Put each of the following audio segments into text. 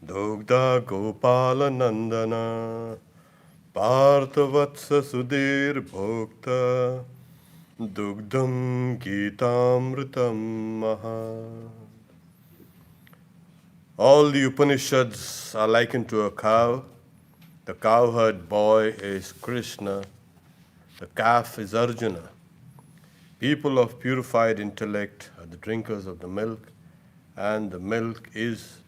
Dugdha Gopala Nandana Parthavatsa Sudhir Bhokta Dugdham Gitamritam Maha. All the Upanishads are likened to a cow. The cowherd boy is Krishna. The calf is Arjuna. People of purified intellect are the drinkers of the milk, and the milk is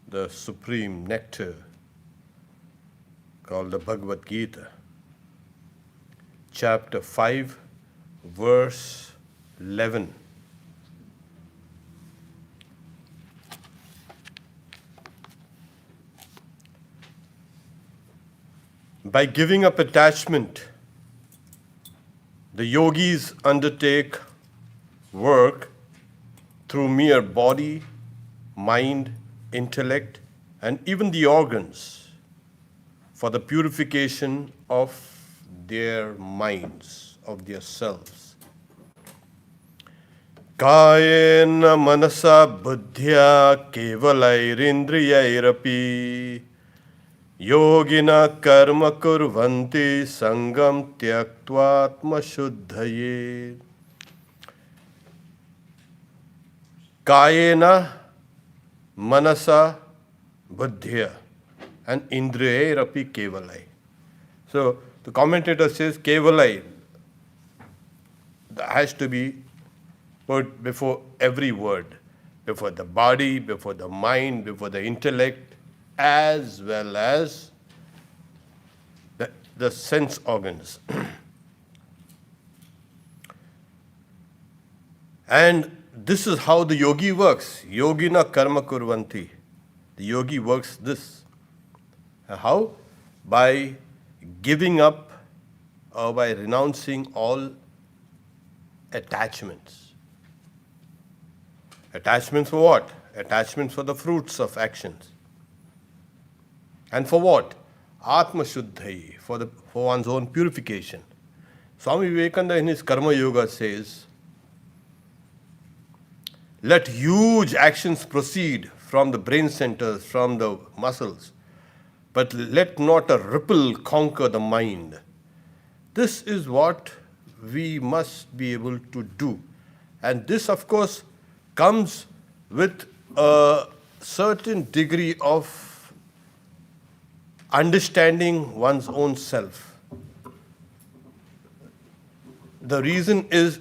the supreme nectar called the Bhagavad Gita. Chapter 5, verse 11. By giving up attachment, the yogis undertake work through mere body, mind, intellect, and even the organs for the purification of their minds, of their selves. Kayena manasa buddhya kevalairindriyairapi yogina karma kurvanti sangam tyaktvatma shuddhaye. Kayena manasa buddhya and indriyairapi kevalai. So the commentator says kevalai has to be put before every word, before the body, before the mind, before the intellect, as well as the sense organs. And this is how the yogi works. Yogina karma kurvanti. The yogi works this. How? By giving up or by renouncing all attachments. Attachments for what? Attachments for the fruits of actions. And for what? Atma Shuddhai, for one's own purification. Swami Vivekananda in his Karma Yoga says, let huge actions proceed from the brain centers, from the muscles, but let not a ripple conquer the mind. This is what we must be able to do. And this, of course, comes with a certain degree of understanding one's own self. The reason is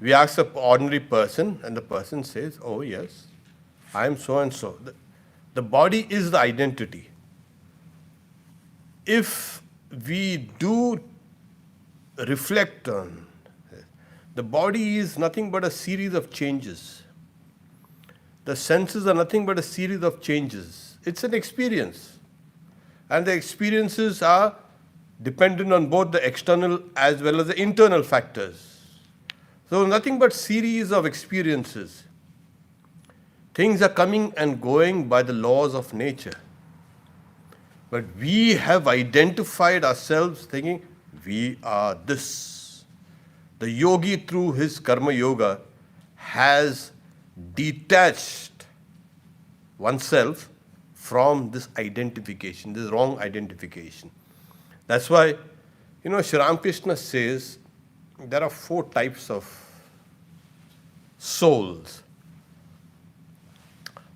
we ask an ordinary person and the person says, oh yes, I am so and so. The body is the identity. If we do reflect on it, the body is nothing but a series of changes. The senses are nothing but a series of changes. It's an experience. And the experiences are dependent on both the external as well as the internal factors. So nothing but series of experiences. Things are coming and going by the laws of nature. But we have identified ourselves thinking, we are this. The yogi through his karma yoga has detached oneself from this identification, this wrong identification. That's why, Sri Ramakrishna says there are 4 types of souls.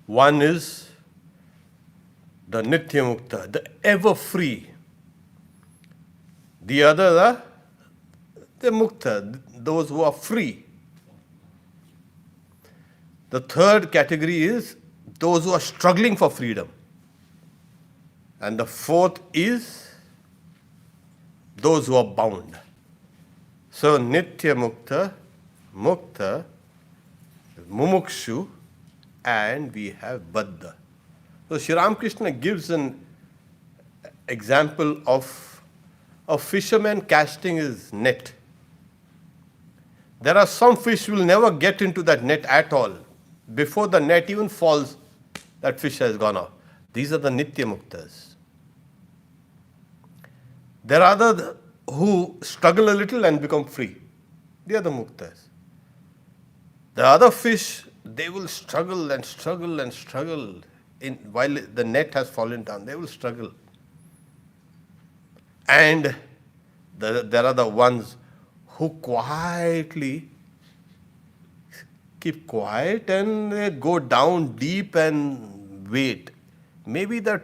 One is the Nityamukta, the ever free. The other are the Mukta, those who are free. The third category is those who are struggling for freedom. And the fourth is those who are bound. So Nitya Mukta, Mukta, Mumukshu, and we have Baddha. So Sri Ramakrishna gives an example of a fisherman casting his net. There are some fish will never get into that net at all. Before the net even falls, that fish has gone off. These are the Nitya Muktas. There are others who struggle a little and become free. They are the Muktas. The other fish, they will struggle and struggle and struggle while the net has fallen down. They will struggle. And there are the ones who quietly keep quiet and they go down deep and wait. Maybe that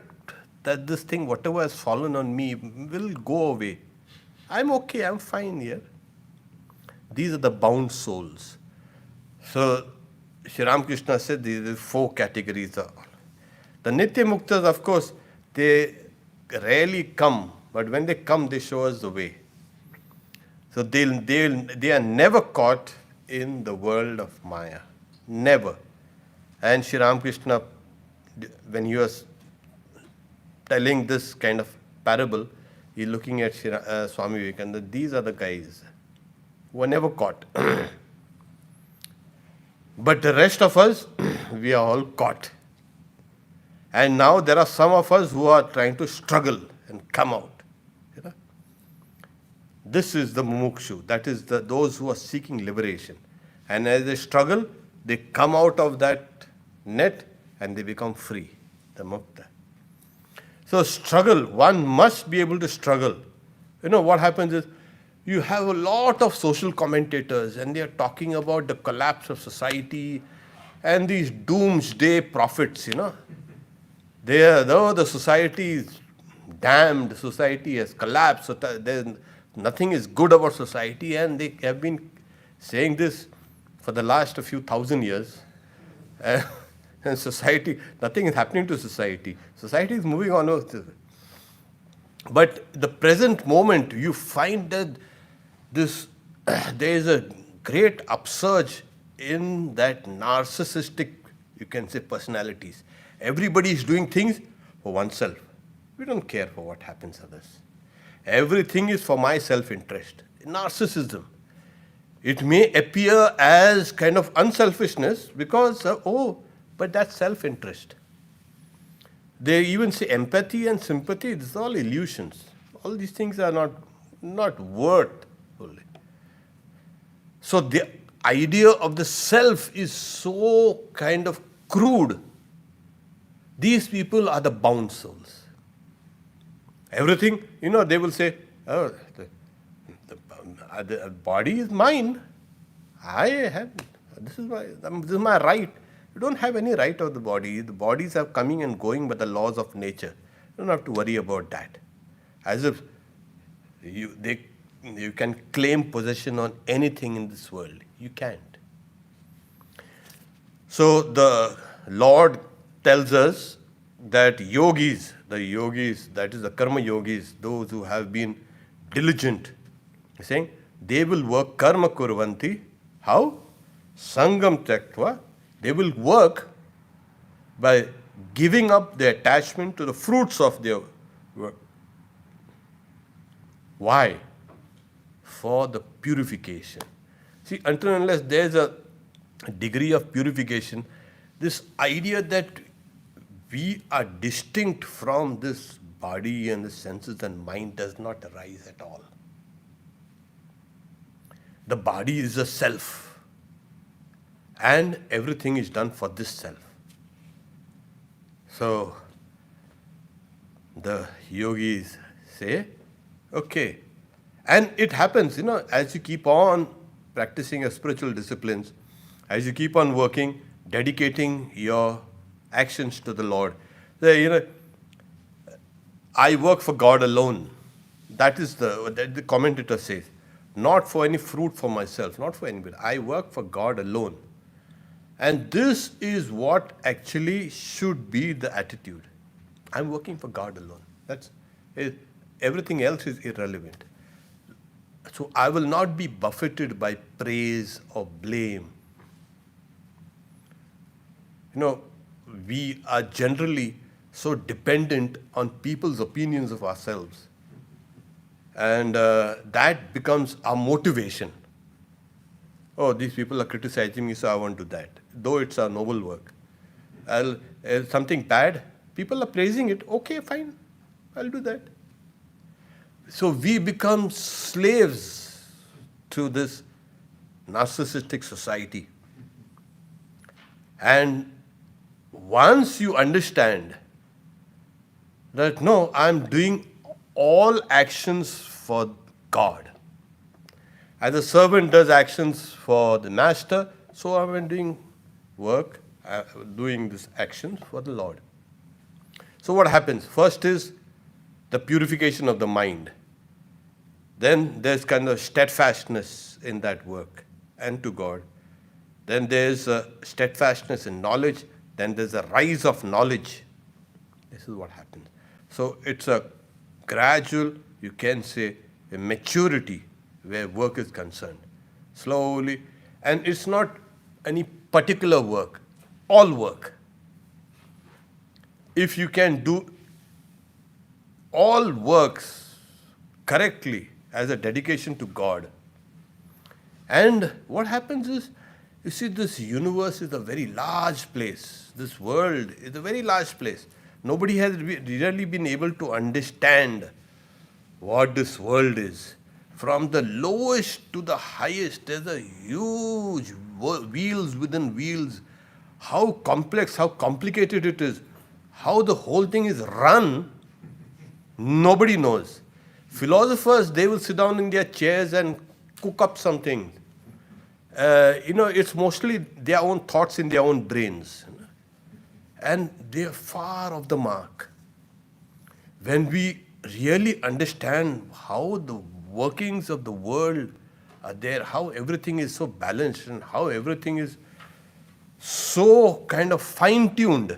this thing, whatever has fallen on me, will go away. I'm okay, I'm fine here. These are the bound souls. So, Sri Ramakrishna said these are 4 categories. The Nitya Muktas, of course, they rarely come, but when they come, they show us the way. So they are never caught in the world of Maya. Never. And Sri Ramakrishna, when he was telling this kind of parable, he's looking at Swami Vivekananda. These are the guys who were never caught. But the rest of us, we are all caught. And now there are some of us who are trying to struggle and come out. You know? This is the mumukshu. That is those who are seeking liberation. And as they struggle, they come out of that net and they become free. The mukta. So struggle, one must be able to struggle. You know what happens is, you have a lot of social commentators and they are talking about the collapse of society and these doomsday prophets, you know. The society is damned, society has collapsed, so nothing is good about society, and they have been saying this for the last a few thousand years. And society, nothing is happening to society. Society is moving on. But the present moment, you find that there is a great upsurge in that narcissistic, you can say, personalities. Everybody is doing things for oneself. We don't care for what happens to others. Everything is for my self-interest. Narcissism. It may appear as kind of unselfishness because, but that's self-interest. They even say empathy and sympathy, this is all illusions. All these things are not worth. So the idea of the self is so kind of crude. These people are the bound souls. Everything, they will say, oh, the body is mine. This is my right. You don't have any right of the body. The bodies are coming and going by the laws of nature. You don't have to worry about that. As if you can claim possession on anything in this world. You can't. So the Lord tells us that the yogis, that is the karma yogis, those who have been diligent, he's saying, they will work karma kurvanti. How? Sangam tyaktva. They will work by giving up their attachment to the fruits of their work. Why? For the purification. See, until and unless there is a degree of purification, this idea that we are distinct from this body and the senses and mind does not arise at all. The body is a self, and everything is done for this self. So, the yogis say, okay. And it happens, as you keep on practicing your spiritual disciplines, as you keep on working, dedicating your actions to the Lord. I work for God alone. That is the commentator says. Not for any fruit for myself, not for anybody. I work for God alone. And this is what actually should be the attitude. I'm working for God alone. Everything else is irrelevant. So I will not be buffeted by praise or blame. We are generally so dependent on people's opinions of ourselves. And that becomes our motivation. Oh, these people are criticizing me, so I won't do that. Though it's a noble work. Something bad, people are praising it. Okay, fine, I'll do that. So we become slaves to this narcissistic society. And once you understand that, no, I'm doing all actions for God. As a servant does actions for the master, so I'm doing work, doing this action for the Lord. So what happens? First is the purification of the mind. Then there's kind of steadfastness in that work and to God. Then there's a steadfastness in knowledge. Then there's a rise of knowledge. This is what happens. So it's a gradual, you can say, a maturity where work is concerned. Slowly. And it's not any particular work, all work. If you can do all works correctly as a dedication to God, and what happens is, you see, this universe is a very large place. This world is a very large place. Nobody has really been able to understand what this world is. From the lowest to the highest, there's a huge wheels within wheels. How complex, how complicated it is. How the whole thing is run, nobody knows. Philosophers, they will sit down in their chairs and cook up something. It's mostly their own thoughts in their own brains. And they are far off the mark. When we really understand how the workings of the world are there, how everything is so balanced and how everything is so kind of fine-tuned,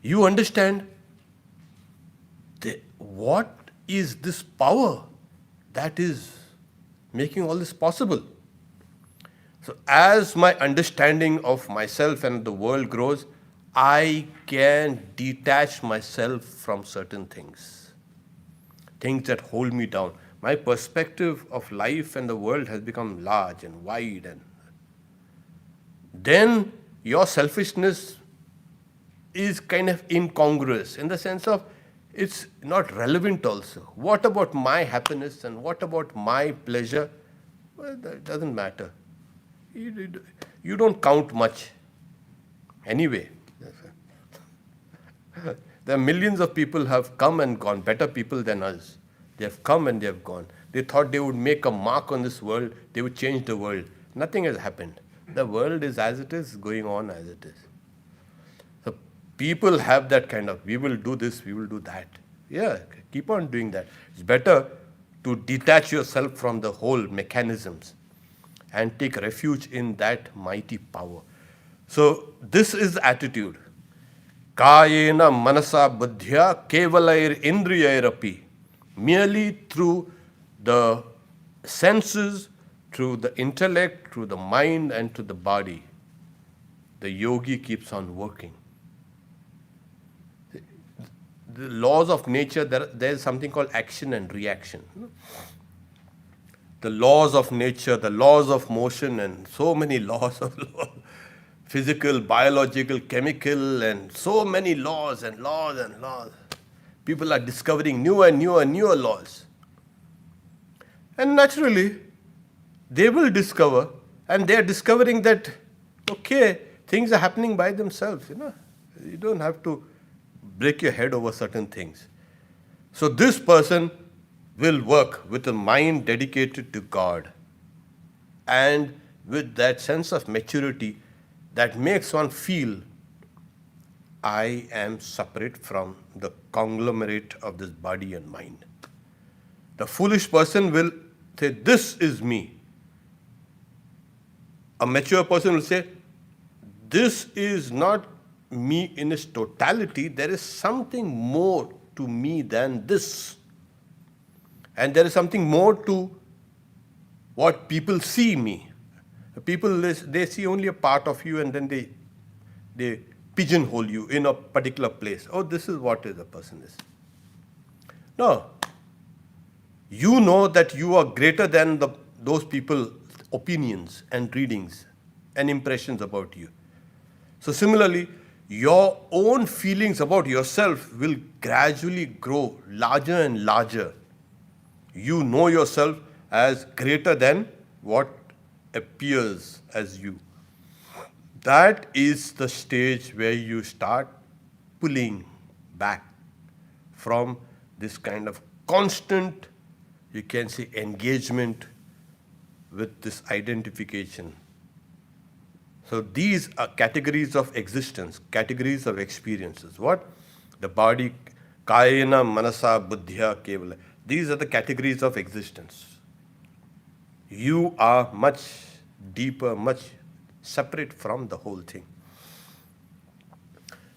you understand what is this power that is making all this possible. So as my understanding of myself and the world grows, I can detach myself from certain things that hold me down. My perspective of life and the world has become large and wide, and then your selfishness is kind of incongruous in the sense of it's not relevant also. What about my happiness and what about my pleasure? Well, that doesn't matter. You don't count much anyway. There are millions of people have come and gone, better people than us. They have come and they have gone. They thought they would make a mark on this world, they would change the world. Nothing has happened. The world is as it is, going on as it is. So people have that kind of, we will do this, we will do that. Yeah, keep on doing that. It's better to detach yourself from the whole mechanisms and take refuge in that mighty power. So this is the attitude. Kayena manasa buddhya kevalair indriyairapi. Merely through the senses, through the intellect, through the mind and through the body, the yogi keeps on working. The laws of nature, there is something called action and reaction. The laws of nature, the laws of motion, and so many laws of physical, biological, chemical, and so many laws and laws and laws. People are discovering newer and newer and newer laws. And naturally, they will discover, and they are discovering that, okay, things are happening by themselves. You don't have to break your head over certain things. So this person will work with a mind dedicated to God and with that sense of maturity that makes one feel, I am separate from the conglomerate of this body and mind. The foolish person will say, this is me. A mature person will say, this is not me in its totality. There is something more to me than this. And there is something more to what people see me. People, they see only a part of you, and then they pigeonhole you in a particular place. Oh, this is what a person is. No. You know that you are greater than those people's opinions and readings and impressions about you. So similarly, your own feelings about yourself will gradually grow larger and larger. You know yourself as greater than what appears as you. That is the stage where you start pulling back from this kind of constant, you can say, engagement with this identification. So these are categories of existence, categories of experiences. What? The body, kayena, manasa, buddhya, kevala. These are the categories of existence. You are much deeper, much separate from the whole thing.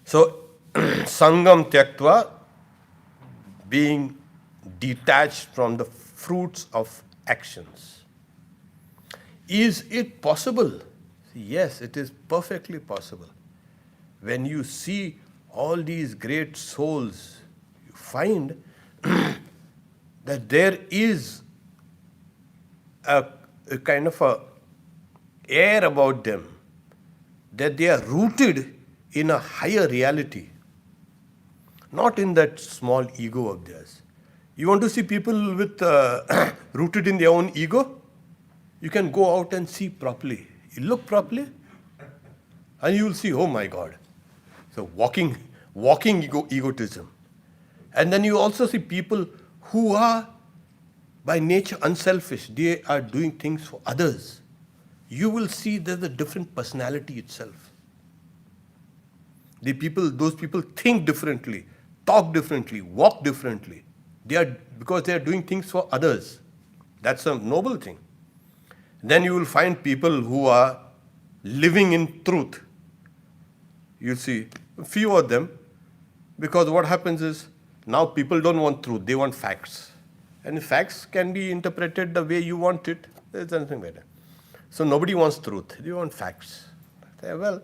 So, sangam tyaktva, being detached from the fruits of actions. Is it possible? Yes, it is perfectly possible. When you see all these great souls, you find that there is a kind of a air about them, that they are rooted in a higher reality, not in that small ego of theirs. You want to see people with rooted in their own ego? You can go out and see properly. You look properly, and you will see, oh my God. So walking egotism. And then you also see people who are by nature unselfish. They are doing things for others. You will see there's a different personality itself. Those people think differently, talk differently, walk differently. Because they are doing things for others. That's a noble thing. Then you will find people who are living in truth. You see, a few of them, because what happens is, now people don't want truth, they want facts. And facts can be interpreted the way you want it. There's nothing better. So nobody wants truth, they want facts. Say, well,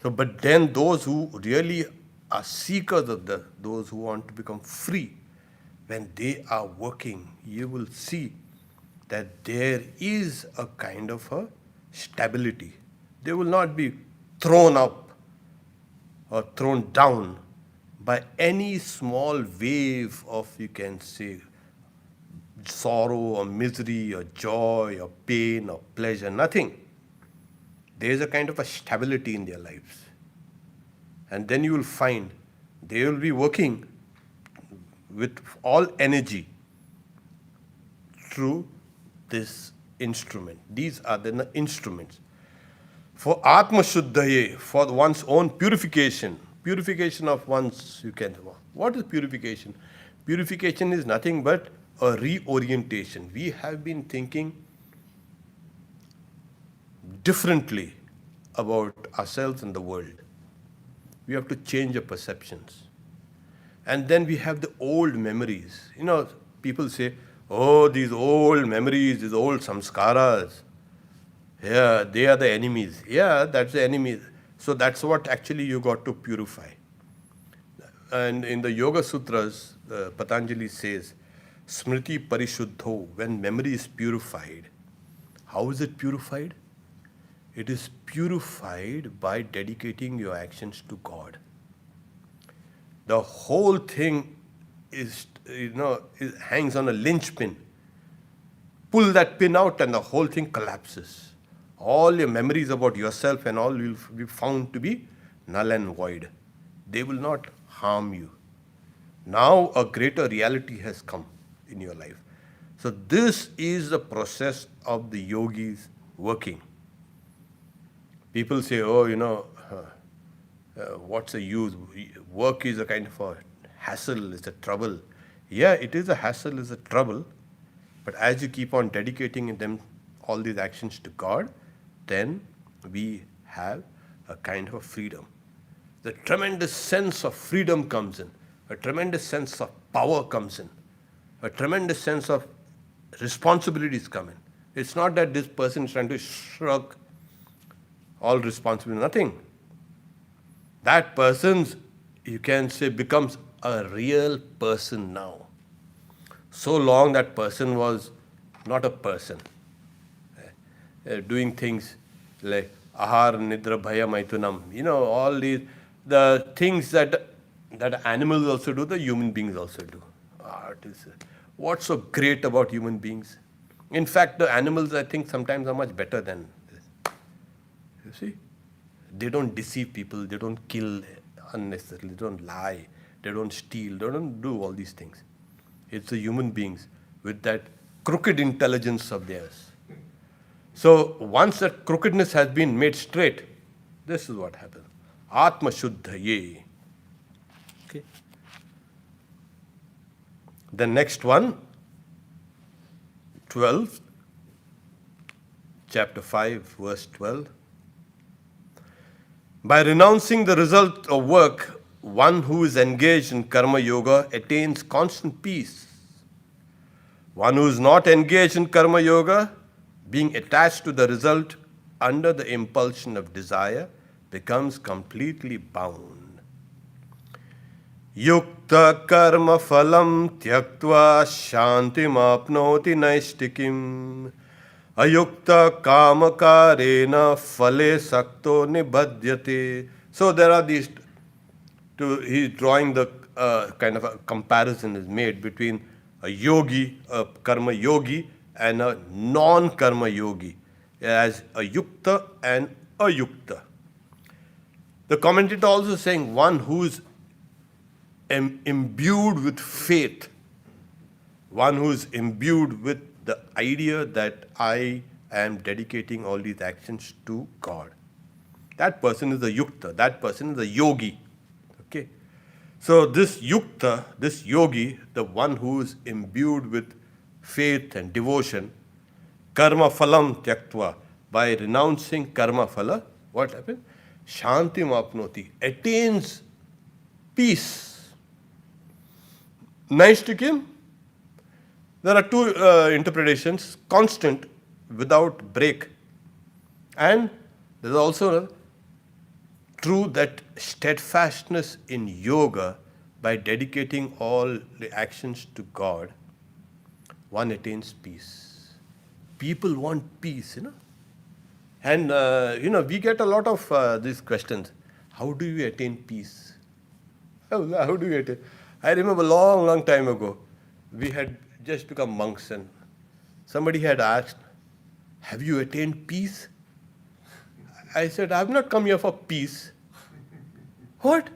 but then those who really are seekers of those who want to become free, when they are working, you will see that there is a kind of a stability. They will not be thrown up or thrown down by any small wave of, you can say, sorrow or misery or joy or pain or pleasure, nothing. There is a kind of a stability in their lives. And then you will find they will be working with all energy through this instrument. These are the instruments. For Atma Shuddhaye, for one's own purification, purification of one's, you can, what is purification? Purification is nothing but a reorientation. We have been thinking differently about ourselves and the world. We have to change our perceptions. And then we have the old memories. You know, people say, oh, these old memories, these old samskaras, yeah, they are the enemies. Yeah, that's the enemies. So that's what actually you got to purify. And in the Yoga Sutras, Patanjali says, Smriti Parishuddho, when memory is purified. How is it purified? It is purified by dedicating your actions to God. The whole thing is, it hangs on a linchpin. Pull that pin out and the whole thing collapses. All your memories about yourself and all will be found to be null and void. They will not harm you. Now a greater reality has come in your life. So this is the process of the yogis working. People say, oh, what's the use? Work is a kind of a hassle, it's a trouble. Yeah, it is a hassle, it's a trouble. But as you keep on dedicating them all these actions to God, then we have a kind of a freedom. The tremendous sense of freedom comes in. A tremendous sense of power comes in. A tremendous sense of responsibilities come in. It's not that this person is trying to shrug all responsibility, nothing. That person, you can say, becomes a real person now. So long that person was not a person. Doing things like ahar, nidra, bhaya, maitunam. All these, the things that animals also do, the human beings also do. What's so great about human beings? In fact, the animals, I think, sometimes are much better than this. You see? They don't deceive people, they don't kill unnecessarily, they don't lie, they don't steal, they don't do all these things. It's the human beings with that crooked intelligence of theirs. So once that crookedness has been made straight, this is what happens. Atma Shuddha Ye. Okay. The next one, 12, chapter 5, verse 12. By renouncing the result of work, one who is engaged in karma yoga attains constant peace. One who is not engaged in karma yoga, being attached to the result under the impulsion of desire, becomes completely bound. Yukta karma phalam tyaktva shantim apnoti naishtikim. Ayukta kamakarena phale sakto nibhadyate. So there are these two, he's drawing the kind of a comparison is made between a yogi, a karma yogi, and a non-karma yogi, as a yukta and ayukta. The commentator also saying one who is imbued with faith, one who is imbued with the idea that I am dedicating all these actions to God. That person is a yukta, that person is a yogi. Okay? So this yukta, this yogi, the one who is imbued with faith and devotion, karma phalam tyaktva, by renouncing karma phala, what happens? Shantim apnoti, attains peace. Naishtikim, there are two interpretations, constant, without break. And there is also true that steadfastness in yoga, by dedicating all the actions to God, one attains peace. People want peace, And, we get a lot of these questions. How do you attain peace? How do you attain? I remember long time ago, we had just become monks and somebody had asked, have you attained peace? I said, I have not come here for peace. What?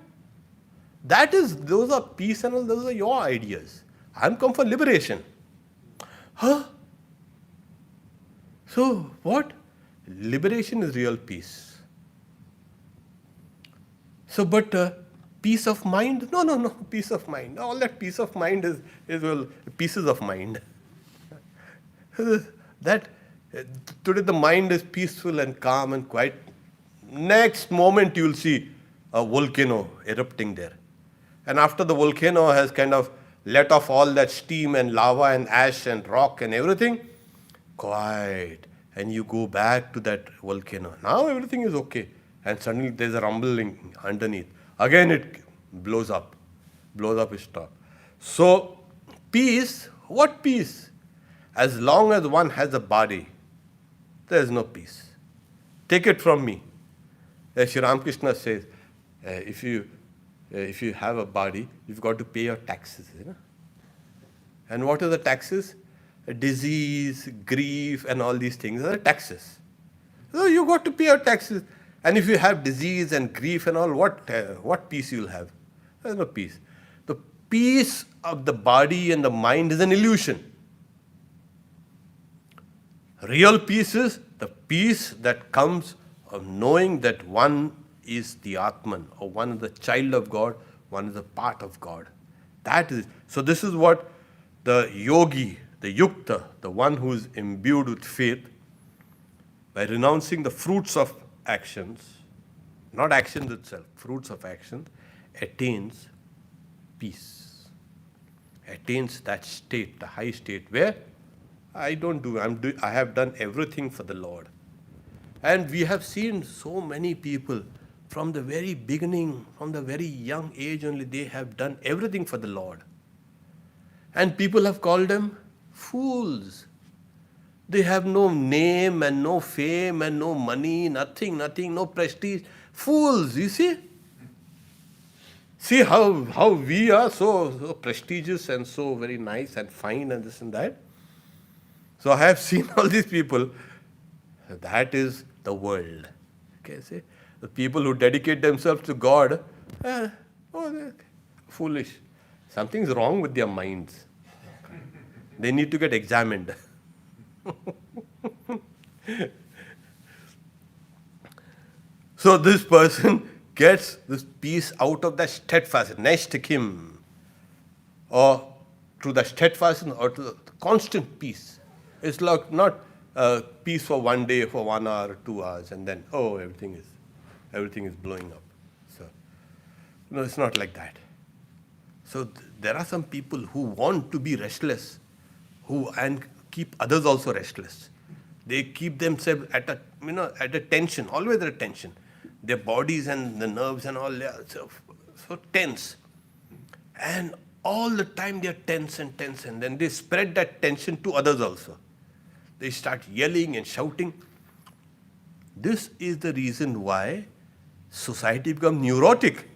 Those are peace and all, those are your ideas. I am come for liberation. Huh? So, what? Liberation is real peace. So, but peace of mind? No, peace of mind. All that peace of mind is pieces of mind. That today the mind is peaceful and calm and quiet. Next moment you will see a volcano erupting there. And after the volcano has kind of let off all that steam and lava and ash and rock and everything, quiet. And you go back to that volcano. Now everything is okay. And suddenly there's a rumbling underneath. Again it blows up. Blows up is stop. So peace, what peace? As long as one has a body, there is no peace. Take it from me. As Sri Ramakrishna says, if you have a body, you've got to pay your taxes. And what are the taxes? Disease, grief, and all these things are taxes. So you got to pay your taxes. And if you have disease and grief and all, what peace you will have? There is no peace. The peace of the body and the mind is an illusion. Real peace is the peace that comes of knowing that one is the Atman, or one is the child of God, one is a part of God. So this is what the yogi, the yukta, the one who is imbued with faith, by renouncing the fruits of actions, not actions itself, fruits of actions, attains peace. Attains that state, the high state, where I have done everything for the Lord. And we have seen so many people from the very beginning, from the very young age only, they have done everything for the Lord. And people have called them fools. They have no name and no fame and no money, nothing, no prestige. Fools, you see? See how we are so prestigious and so very nice and fine and this and that. So I have seen all these people. That is the world. Okay, see? The people who dedicate themselves to God, they're foolish. Something's wrong with their minds. They need to get examined. So this person gets this peace out of the steadfast, neshtikim, or to the steadfast or to the constant peace. It's like not peace for one day, for 1 hour, 2 hours, and then everything is blowing up. So no, it's not like that. So there are some people who want to be restless, and keep others also restless. They keep themselves at a tension, always at a tension. Their bodies and the nerves and all, they are so tense. And all the time they are tense, and then they spread that tension to others also. They start yelling and shouting. This is the reason why society becomes neurotic.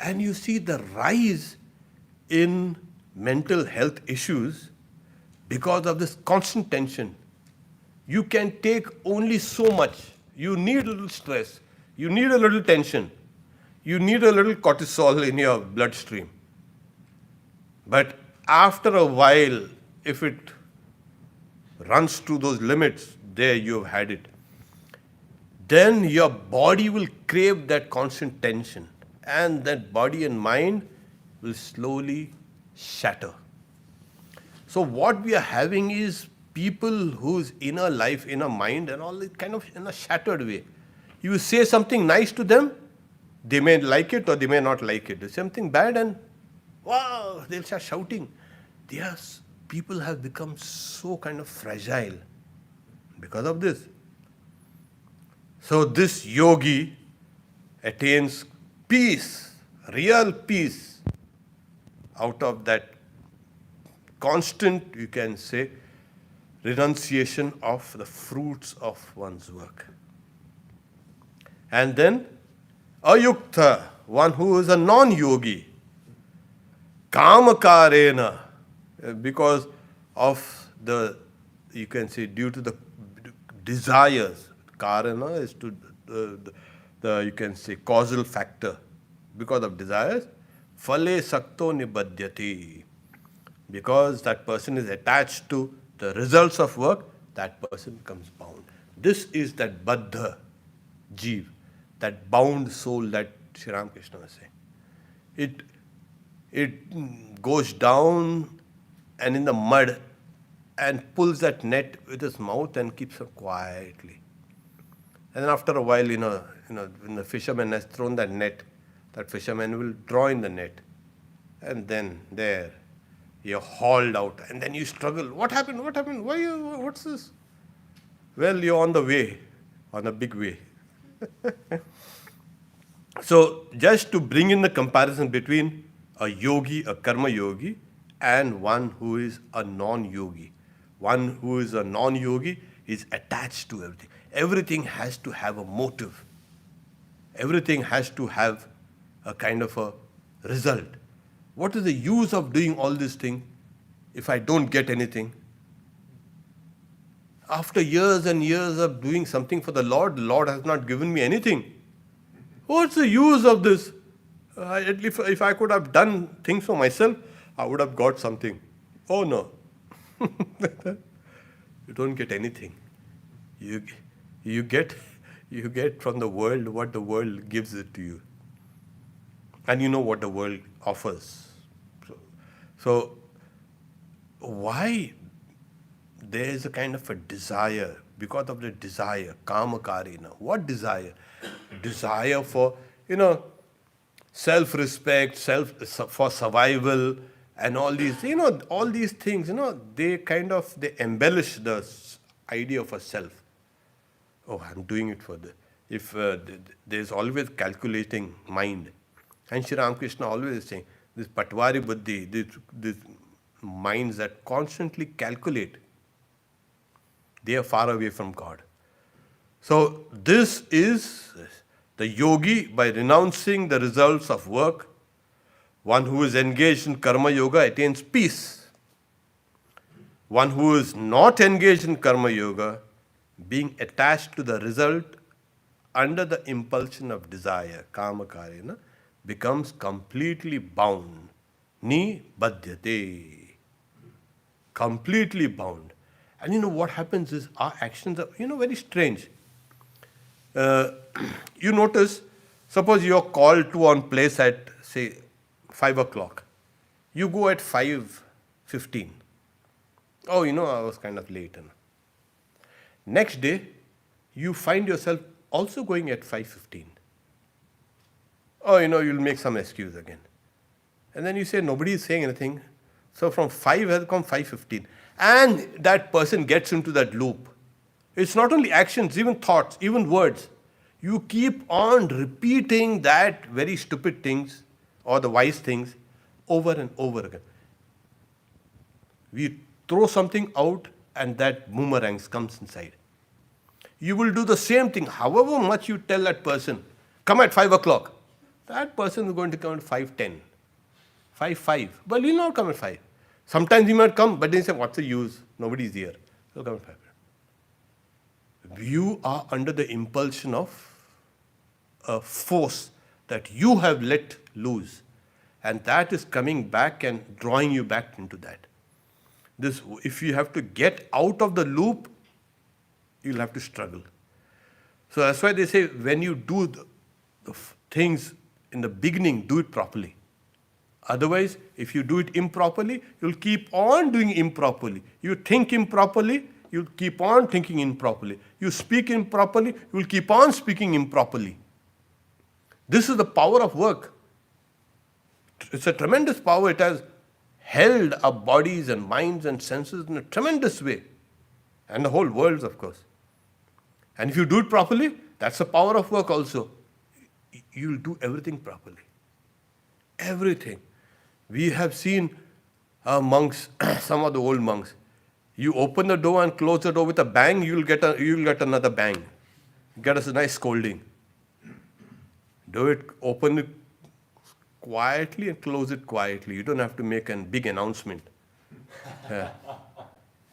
And you see the rise in mental health issues because of this constant tension. You can take only so much. You need a little stress. You need a little tension. You need a little cortisol in your bloodstream. But after a while, if it runs to those limits, there you've had it. Then your body will crave that constant tension. And that body and mind will slowly shatter. So what we are having is people whose inner life, inner mind and all is kind of in a shattered way. You say something nice to them, they may like it or they may not like it. Something bad and wow, they'll start shouting. People have become so kind of fragile because of this. So this yogi attains peace, real peace, out of that constant, you can say, renunciation of the fruits of one's work. And then ayukta, one who is a non-yogi, kamakarena, because of the, you can say, due to the desires. Karana is to the you can say, causal factor. Because of desires, phale sakto nibadhyati. Because that person is attached to the results of work, that person becomes bound. This is that baddha jeev, that bound soul that Sri Ramakrishna was saying. It goes down and in the mud and pulls that net with his mouth and keeps it quietly. And then after a while, when the fisherman has thrown that net, that fisherman will draw in the net. And then there, you're hauled out. And then you struggle. What happened? What's this? Well, you're on the way, on a big way. So just to bring in the comparison between a yogi, a karma yogi, and one who is a non-yogi. One who is a non-yogi is attached to everything. Everything has to have a motive. Everything has to have a kind of a result. What is the use of doing all this thing if I don't get anything? After years and years of doing something for the Lord has not given me anything. What's the use of this? If I could have done things for myself, I would have got something. Oh no. You don't get anything. You get from the world what the world gives it to you. And you know what the world offers. So why there is a kind of a desire, because of the desire, kamakarena. What desire? Desire for, self-respect, for survival, and all these, all these things, they embellish the idea of a self. Oh, I'm doing it for there's always calculating mind. And Sri Ramakrishna always is saying, this patwari buddhi, these minds that constantly calculate, they are far away from God. So this is the yogi, by renouncing the results of work. One who is engaged in karma yoga attains peace. One who is not engaged in karma yoga, being attached to the result, under the impulsion of desire, kama karena, becomes completely bound. Ni badhyate. Completely bound. And what happens is our actions are, very strange. You notice, suppose you're called to on place at, say, 5 o'clock. You go at 5:15. Oh, I was kind of late. Next day, you find yourself also going at 5:15. Oh, you'll make some excuse again. And then you say, nobody is saying anything. So from 5 has come 5:15. And that person gets into that loop. It's not only actions, even thoughts, even words. You keep on repeating that very stupid things or the wise things over and over again. We throw something out and that boomerang comes inside. You will do the same thing. However much you tell that person, come at 5 o'clock. That person is going to come at 5:10, 5:05. But he'll not come at 5. Sometimes he might come, but then he say, what's the use? Nobody's here. He'll come at 5. You are under the impulsion of a force that you have let loose. And that is coming back and drawing you back into that. If you have to get out of the loop, you'll have to struggle. So that's why they say when you do the things in the beginning, do it properly. Otherwise, if you do it improperly, you'll keep on doing improperly. You think improperly, you'll keep on thinking improperly. You speak improperly, you'll keep on speaking improperly. This is the power of work. It's a tremendous power. It has held our bodies and minds and senses in a tremendous way. And the whole world, of course. And if you do it properly, that's the power of work also. You'll do everything properly. Everything. We have seen monks, some of the old monks. You open the door and close the door with a bang, you'll get another bang. Get us a nice scolding. Do it, open it quietly and close it quietly. You don't have to make a big announcement.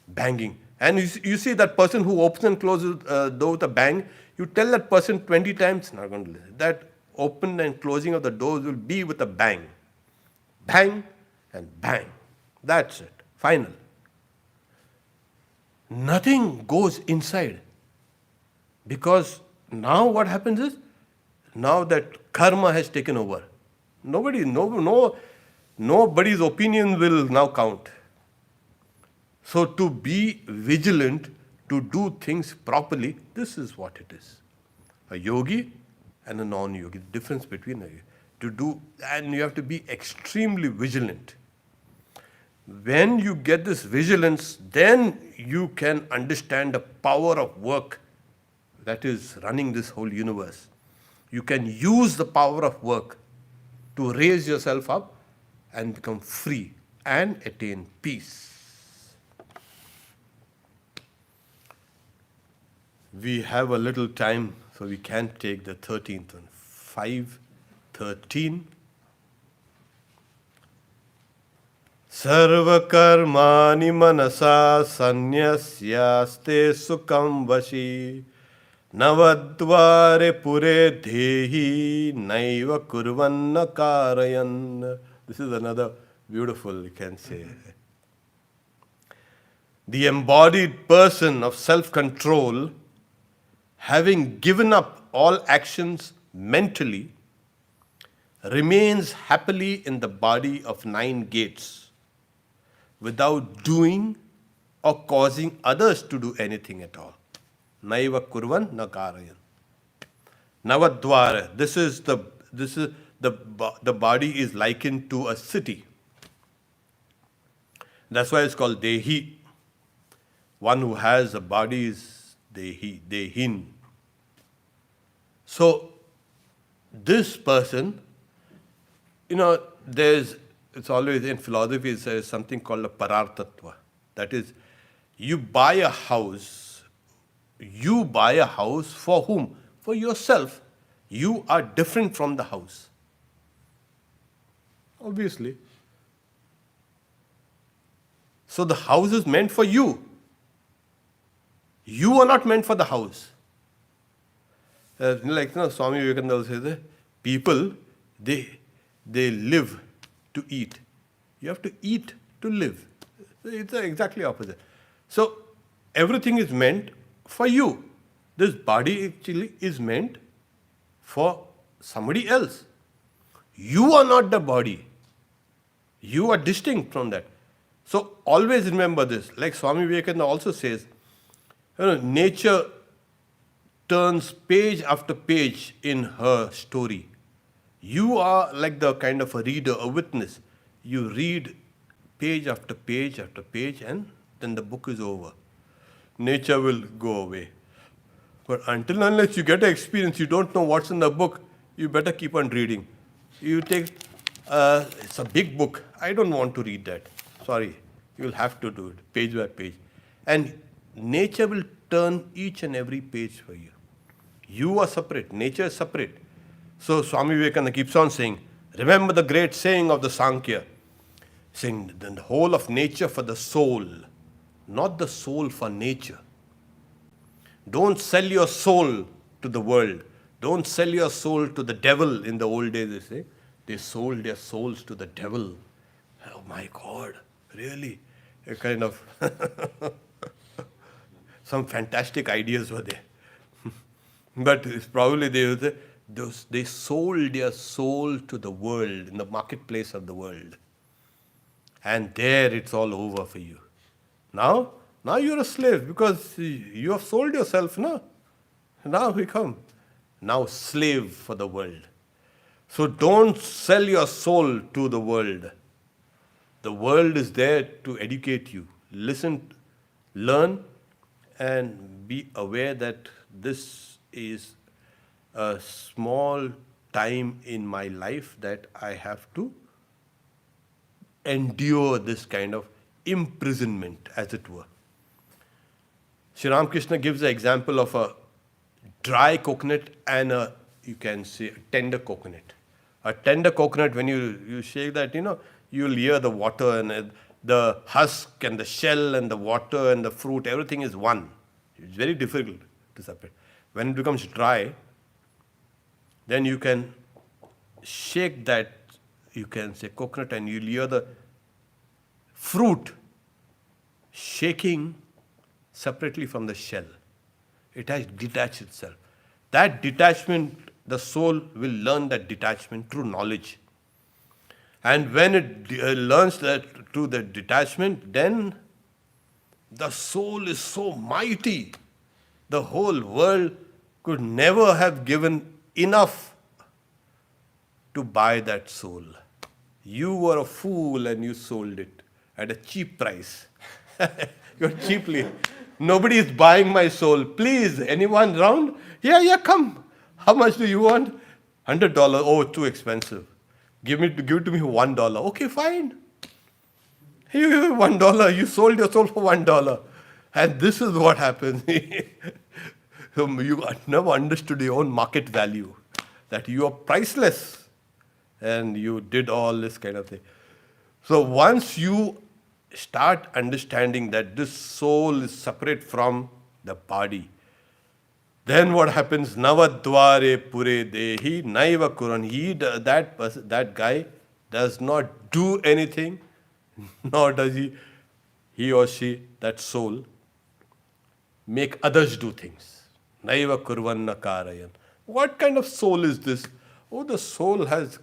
Banging. And you see that person who opens and closes the door with a bang, you tell that person 20 times, not going to listen. That open and closing of the doors will be with a bang. Bang and bang. That's it. Final. Nothing goes inside. Because now what happens is, now that karma has taken over. Nobody's opinion will now count. So to be vigilant, to do things properly, this is what it is. A yogi and a non-yogi. The difference between and you have to be extremely vigilant. When you get this vigilance, then you can understand the power of work that is running this whole universe. You can use the power of work to raise yourself up and become free and attain peace. We have a little time, so we can take the 13th one. 5:13. Sarva karmani manasa sanyasyaste sukham vashi navadvare pure dehi naiva kurvanna karayan. This is another beautiful, you can say. The embodied person of self-control, having given up all actions mentally, remains happily in the body of 9 gates without doing or causing others to do anything at all. Naiva kurvan na karayan. Navadvara. The body is likened to a city. That's why it's called Dehi. One who has a body is Dehi, Dehin. So, this person, it's always in philosophy, there's something called a parartatva. That is, you buy a house for whom? For yourself. You are different from the house. Obviously. So the house is meant for you. You are not meant for the house. Swami Vivekananda says, people, they live to eat. You have to eat to live. It's exactly opposite. So everything is meant for you. This body actually is meant for somebody else. You are not the body. You are distinct from that. So always remember this. Like Swami Vivekananda also says, nature turns page after page in her story. You are like the kind of a reader, a witness. You read page after page after page, and then the book is over. Nature will go away. But until unless you get an experience, you don't know what's in the book, you better keep on reading. You take, it's a big book. I don't want to read that. Sorry. You'll have to do it, page by page. And nature will turn each and every page for you. You are separate. Nature is separate. So Swami Vivekananda keeps on saying, remember the great saying of the Sankhya, saying the whole of nature for the soul, not the soul for nature. Don't sell your soul to the world. Don't sell your soul to the devil. In the old days, they say, they sold their souls to the devil. Oh my God, really? A kind of some fantastic ideas were there. But it's probably they sold their soul to the world, in the marketplace of the world. And there it's all over for you. Now you're a slave because you have sold yourself, no? Now we come. Now slave for the world. So don't sell your soul to the world. The world is there to educate you. Listen, learn, and be aware that this is a small time in my life that I have to endure this kind of imprisonment, as it were. Sri Ramakrishna gives the example of a dry coconut and you can say, a tender coconut. A tender coconut, when you shake that, you'll hear the water and the husk and the shell and the water and the fruit, everything is one. It's very difficult to separate. When it becomes dry, then you can shake that, you can say coconut, and you'll hear the fruit shaking separately from the shell. It has detached itself. That detachment, the soul will learn that detachment through knowledge. And when it learns that through the detachment, then the soul is so mighty. The whole world could never have given enough to buy that soul. You were a fool and you sold it at a cheap price. You're cheaply. Nobody is buying my soul. Please, anyone around? Yeah, come. How much do you want? $100. Oh, too expensive. Give it to me $1. Okay, fine. Here you have $1. You sold your soul for $1. And this is what happens. You never understood your own market value. That you are priceless. And you did all this kind of thing. So once you start understanding that this soul is separate from the body, then what happens? Navadware pure dehi naiva kuran. That guy does not do anything, nor does he or she, that soul, make others do things. Naiva kurvanna karayan. What kind of soul is this? Oh, the soul has,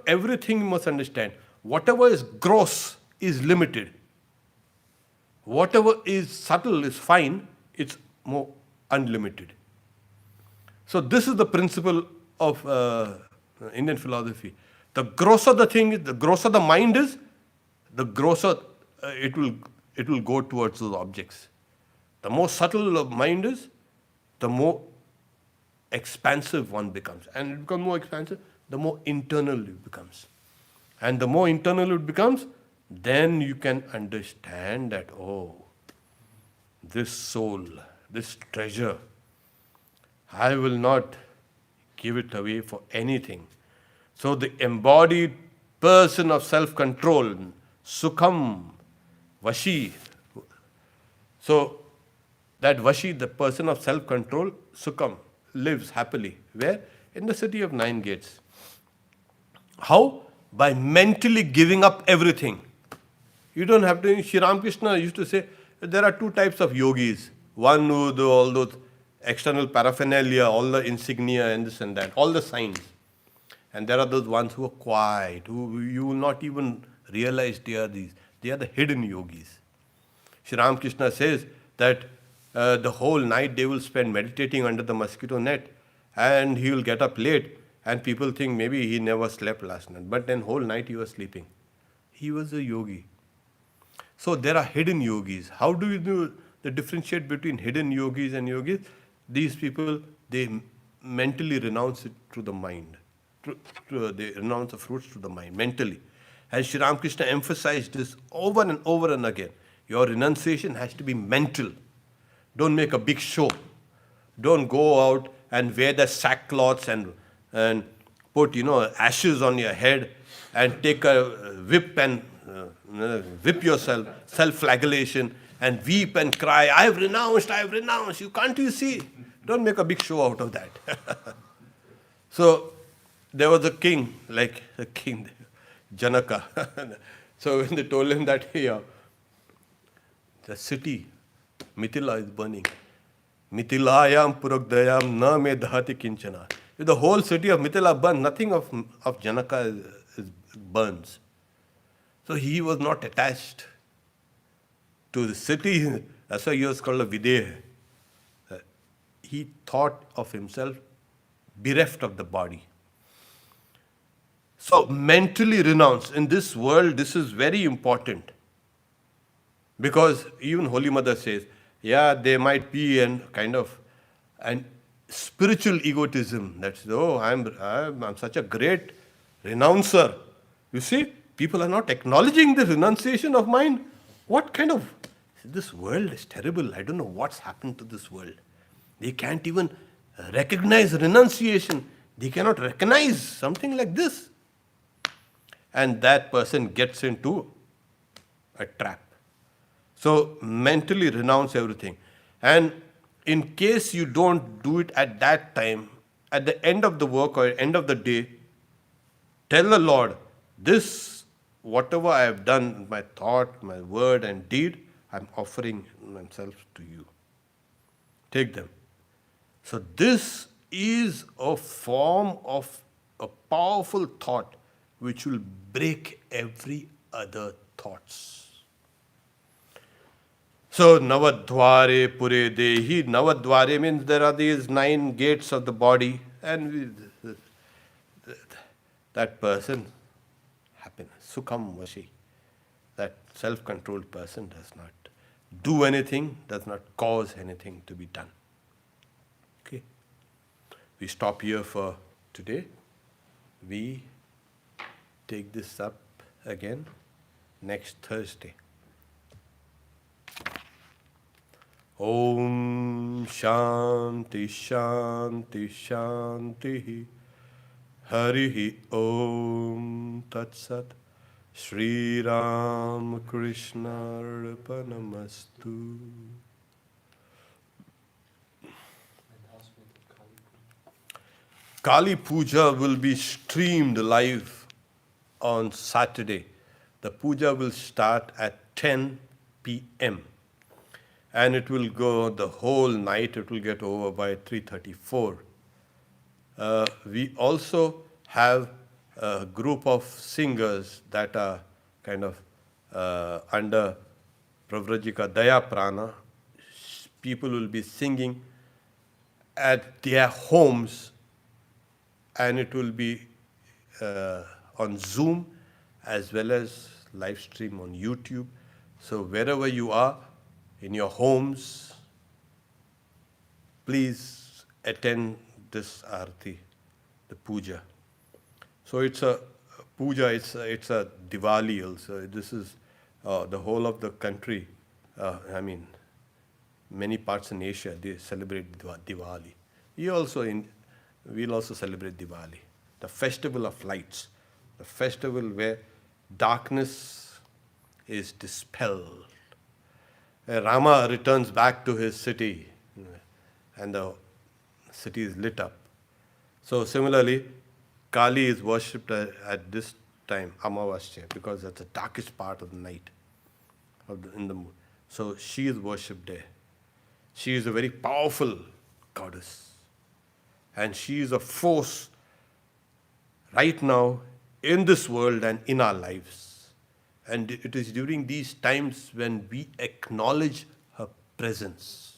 everything you must understand. Whatever is gross is limited. Whatever is subtle is fine, it's more unlimited. So this is the principle of Indian philosophy. The grosser the thing, the grosser the mind is, the grosser it will go towards those objects. The more subtle the mind is, the more expansive one becomes. And it becomes more expansive, the more internal it becomes. And the more internal it becomes, then you can understand that, oh, this soul, this treasure, I will not give it away for anything. So the embodied person of self-control, Sukham, Vashi. So that Vashi, the person of self-control, Sukham, lives happily. Where? In the city of nine gates. How? By mentally giving up everything. You don't have to. Sri Ramakrishna used to say there are two types of yogis. One who do all those external paraphernalia, all the insignia and this and that, all the signs. And there are those ones who are quiet, who you will not even realize they are these. They are the hidden yogis. Sri Ramakrishna says that the whole night they will spend meditating under the mosquito net, and he will get up late, and people think maybe he never slept last night. But then whole night he was sleeping. He was a yogi. So there are hidden yogis. How do you do the differentiate between hidden yogis and yogis? These people, they mentally renounce it through the mind. They renounce the fruits through the mind, mentally. And Sri Ramakrishna emphasized this over and over and again. Your renunciation has to be mental. Don't make a big show. Don't go out and wear the sackcloths and put, ashes on your head and take a whip and whip yourself, self-flagellation, and weep and cry, I've renounced. Can't you see? Don't make a big show out of that. So there was a king, Janaka. So when they told him that here, the city, Mithila, is burning. Mithilayam puragdayam na me dhati kinchana. If the whole city of Mithila burns, nothing of Janaka burns. So he was not attached to the city. That's why he was called a Videha. He thought of himself bereft of the body. So mentally renounce. In this world, this is very important. Because even Holy Mother says, there might be an spiritual egotism. That's, I'm such a great renouncer. You see, people are not acknowledging the renunciation of mine. This world is terrible. I don't know what's happened to this world. They can't even recognize renunciation. They cannot recognize something like this. And that person gets into a trap. So mentally renounce everything. And in case you don't do it at that time, at the end of the work or end of the day, tell the Lord, this, whatever I have done, my thought, my word and deed, I'm offering myself to you. Take them. So this is a form of a powerful thought which will break every other thoughts. So Navadware Pure Dehi. Navadware means there are these 9 gates of the body, and that person, happiness, Sukham Vashi. That self-controlled person does not do anything, does not cause anything to be done. Okay. We stop here for today. We take this up again next Thursday. Om Shanti Shanti Shanti Harihi Om Tat Sat Shri Ram Krishna Arpanamastu. Kali Puja will be streamed live on Saturday. The puja will start at 10 p.m. and it will go the whole night. It will get over by 3:34. We also have a group of singers that are under Pravrajika Daya Prana. People will be singing at their homes, and it will be on Zoom as well as live stream on YouTube. So wherever you are, in your homes, please attend this Aarti, the puja. So it's a puja, it's a Diwali also. This is the whole of the country, many parts in Asia, they celebrate Diwali. We'll also celebrate Diwali, the festival of lights, the festival where darkness is dispelled. Rama returns back to his city, and the city is lit up. So similarly, Kali is worshipped at this time, Amavasya, because that's the darkest part of the night in the moon. So she is worshipped there. She is a very powerful goddess. And she is a force right now in this world and in our lives. And it is during these times when we acknowledge her presence.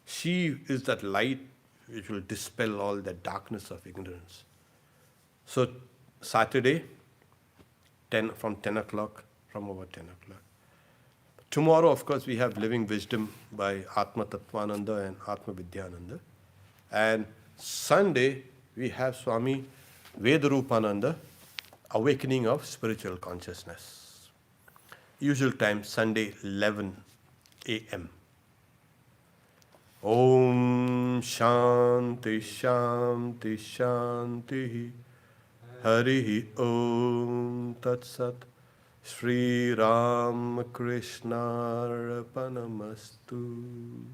She is that light which will dispel all the darkness of ignorance. So Saturday, from 10 o'clock, from over 10 o'clock. Tomorrow, of course, we have Living Wisdom by Atma Tattvananda and Atma Vidyananda. And Sunday, we have Swami Vedarupananda, Awakening of Spiritual Consciousness. Usual time, Sunday, 11 a.m. Om Shanti Shanti Shanti Harihi Om Tat Sat Sri Ram Krishna Arpanamastu.